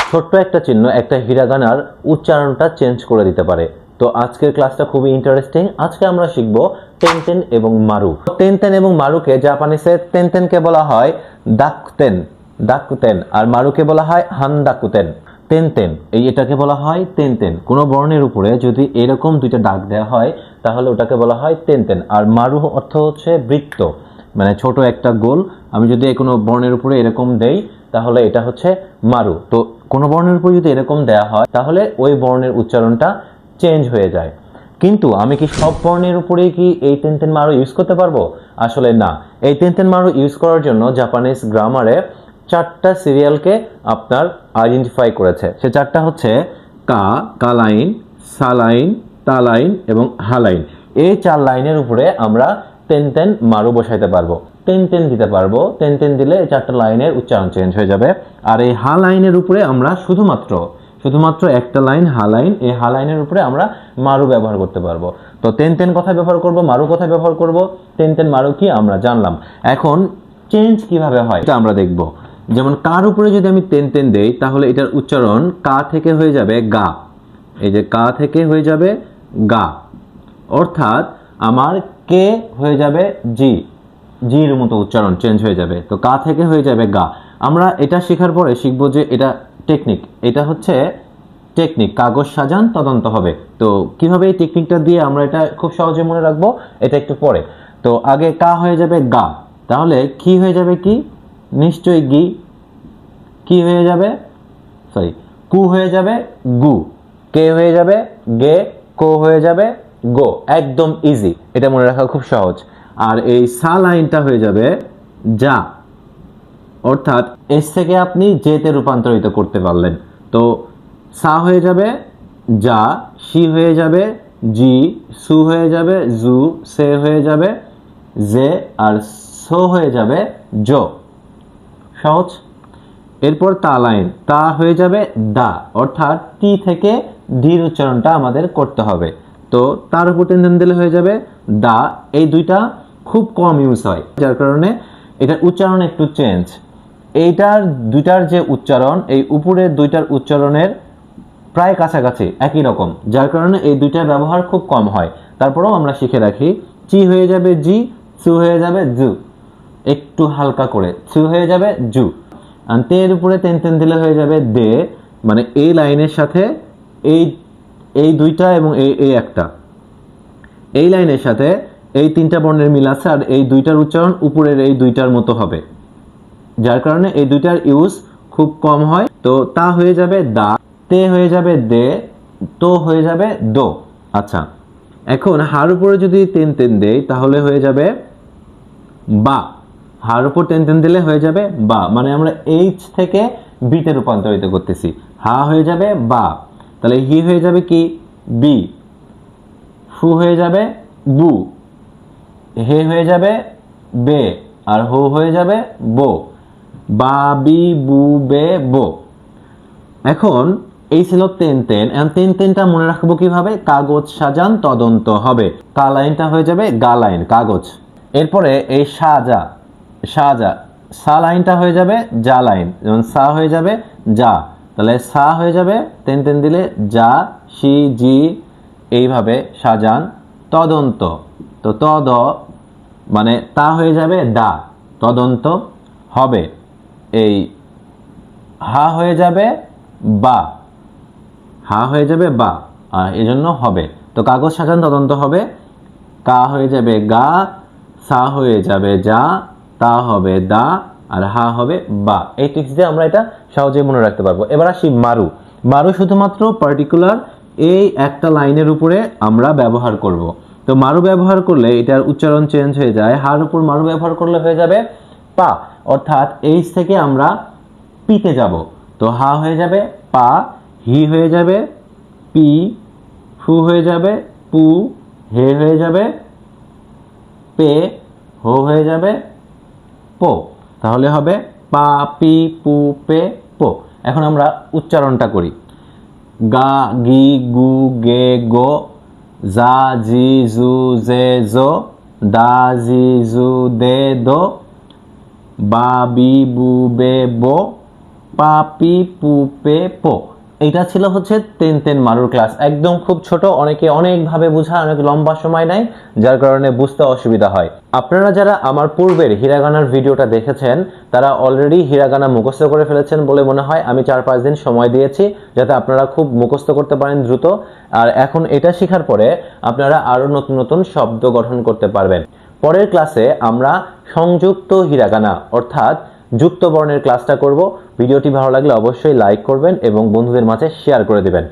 ছোট্ট একটা চিহ্ন একটা হিরাগানার উচ্চারণটা চেঞ্জ করে দিতে পারে। তো আজকের ক্লাসটা খুবই ইন্টারেস্টিং। আজকে আমরা শিখব তেনতেন এবং মারু। তেনতেন এবং মারুকে জাপানিসে তেনতেনকে বলা হয় দাকুতেন, দাকুতেন, আর মারুকে বলা হয় হানদাকুতেন। তেনতেন এটাকে বলা হয় তেনতেন। কোনো বর্ণের উপরে যদি এরকম দুইটা দাগ দেওয়া হয় তাহলে ওটাকে বলা হয় তেনতেন। আর মারু অর্থ হচ্ছে বৃত্ত, মানে ছোট একটা গোল। আমি যদি কোনো বর্ণের উপরে এরকম দেই তাহলে এটা হচ্ছে মারু। তো কোনো বর্ণের উপর যদি এরকম দেয়া হয় তাহলে ওই বর্ণের উচ্চারণটা চেঞ্জ হয়ে যায়। কিন্তু আমি কি সব বর্ণের উপরেই কি এই তেনতেন মারু ইউজ করতে পারবো? আসলে না। এই তেনতেন মারু ইউজ করার জন্য জাপানিজ গ্রামারে 4টা সিরিয়ালকে আপনার আইডেন্টিফাই করেছে। সে 4টা হচ্ছে কা, কালাইন, সালাইন, তালাইন এবং হালাইন। এই 4 লাইনের উপরে আমরা তেনতেন মারু বসাইতে পারবো, তেনতেন দিতে পারবো। তেনতেন দিলে এই 4টা লাইনের উচ্চারণ চেঞ্জ হয়ে যাবে। আর এই হা লাইনের উপরে আমরা শুধুমাত্র একটা লাইন হা লাইন, এই হা লাইনের উপরে আমরা মারু ব্যবহার করতে পারবো। তো তেনতেন কথায় ব্যবহার করব, মারু কথায় ব্যবহার করব। তেনতেন মারু কি আমরা জানলাম। এখন চেঞ্জ কিভাবে হয় এটা আমরা দেখব। যেমন কার উপরে যদি আমি তেনতেন দেই তাহলে এটার উচ্চারণ কা থেকে হয়ে যাবে গা। এই যে কা থেকে হয়ে যাবে গা, অর্থাৎ আমার কে হয়ে যাবে জি, জির মতো উচ্চারণ চেঞ্জ হয়ে যাবে। তো কা থেকে হয়ে যাবে গা। আমরা এটা শেখার পরে শিখবো যে এটা টেকনিক, এটা হচ্ছে টেকনিক, কাগজ সাজান তদন্ত হবে। তো কিভাবে এই টেকনিকটা দিয়ে আমরা এটা খুব সহজে মনে রাখবো এটা একটু পরে। তো আগে কা হয়ে যাবে গা, তাহলে কি হয়ে যাবে কি, নিশ্চয়ই গি। কি হয়ে যাবে, সরি, কু হয়ে যাবে গু, কে হয়ে যাবে গে, কো হয়ে যাবে গো। একদম ইজি, এটা মনে রাখা খুব সহজ। আর এই সা লাইনটা হয়ে যাবে যা, অর্থাৎ এস থেকে আপনি জেতে রূপান্তরিত করতে পারলেন। তো সা হয়ে যাবে যা, শি হয়ে যাবে জি, সু হয়ে যাবে জু, সে হয়ে যাবে জে, আর সো হয়ে যাবে জো। সহজ। এরপর তা লাইন, তা হয়ে যাবে দা, অর্থাৎ টি থেকে ধীর উচ্চারণটা আমাদের করতে হবে। তো তার উপর টেনশন দিলে হয়ে যাবে দা। এই দুইটা খুব কম ইউজ হয়, যার কারণে এটার উচ্চারণ একটু চেঞ্জ। এইটার দুইটার যে উচ্চারণ, এই উপরের দুইটার উচ্চারণের প্রায় কাছাকাছি একই রকম, যার কারণে এই দুইটার ব্যবহার খুব কম হয়। তারপরেও আমরা শিখে রাখি, চি হয়ে যাবে জি, সু হয়ে যাবে জু, একটু হালকা করে সু হয়ে যাবে জু। আর তের উপরে তেন দিলে হয়ে যাবে দে, মানে এই লাইনের সাথে এই দুইটা এবং এই একটা, এই লাইনের সাথে এই 3টা বর্ণের মিল আছে। আর এই দুইটার উচ্চারণ উপরের এই দুইটার মতো হবে, যার কারণে এই দুইটার ইউজ খুব কম হয়। তো তা হয়ে যাবে দা, তে হয়ে যাবে দে, তো হয়ে যাবে দো। আচ্ছা, এখন হার উপরে যদি তেন দেই তাহলে হয়ে যাবে বা। হার উপর তেন দিলে হয়ে যাবে বা, মানে আমরা এইচ থেকে বিতে রূপান্তরিত করতেছি। হা হয়ে যাবে বা, তাহলে হি হয়ে যাবে কি বি, ফু হয়ে যাবে বু, হে হয়ে যাবে বে, আর হো হয়ে যাবে বো। বা বি বু বে বো। এখন এই ছিল তেনতেনটা মনে রাখবো কিভাবে, কাগজ সাজান তদন্ত হবে। কা লাইনটা হয়ে যাবে গা লাইন, কাগজ। এরপরে এই সাজা, সা লাইনটা হয়ে যাবে যা লাইন, যেমন সা হয়ে যাবে যা, তাহলে সা হয়ে যাবে তেন দিলে যা, শি জি, এইভাবে সাজান তদন্ত। তো তদ মানে তা হয়ে যাবে দা, তদন্ত হবে। এই হা হয়ে যাবে বা, হা হয়ে যাবে বা, আর এজন্য হবে। তো কাগজ সাজান তদন্ত হবে। কা হয়ে যাবে গা, সা হয়ে যাবে যা, তা হবে দা, আর হা হবে বা। এই ট্রিক্স দিয়ে আমরা এটা সহজে মনে রাখতে পারবো। এবার আসি মারু। মারু শুধুমাত্র পার্টিকুলার এই একটা লাইনের উপরে আমরা ব্যবহার করব। তো মারু ব্যবহার করলে এটার উচ্চারণ চেঞ্জ হয়ে যায়। হার উপর মারু ব্যবহার করলে হয়ে যাবে পা, অর্থাৎ এইচ থেকে আমরা পিতে যাব। তো হা হয়ে যাবে পা, হি হয়ে যাবে পি, ফু হয়ে যাবে পু, হে হয়ে যাবে পে, হো হয়ে যাবে পো। তাহলে হবে পা পি পু পে পো। এখন আমরা উচ্চারণটা করি। গা গি গু গে গো, যা জি জু জে জো, দা জি জু দে দো, বা বি বু বে বো, পাপি পুপে পো। এটা ছিল হচ্ছে তেন মারুর ক্লাস। একদম খুব ছোট, অনেকে অনেকভাবে বোঝায়, অনেক লম্বা সময় নেয়, যার কারণে বুঝতে অসুবিধা হয়। আপনারা যারা আমার পূর্বের হিরাগানার ভিডিওটা দেখেছেন তারা অলরেডি হিরাগানা মুখস্থ করে ফেলেছেন বলে মনে হয়। আমি 4-5 দিন সময় দিয়েছি যাতে আপনারা খুব মুখস্থ করতে পারেন দ্রুত। আর এখন এটা শেখার পরে আপনারা আরো নতুন নতুন শব্দ গঠন করতে পারবেন। পরের ক্লাসে আমরা সংযুক্ত হিরাগানা অর্থাৎ যুক্ত বর্ণের ক্লাসটা করব। ভিডিওটি ভালো লাগলে অবশ্যই লাইক করবেন এবং বন্ধুদের মাঝে শেয়ার করে দিবেন।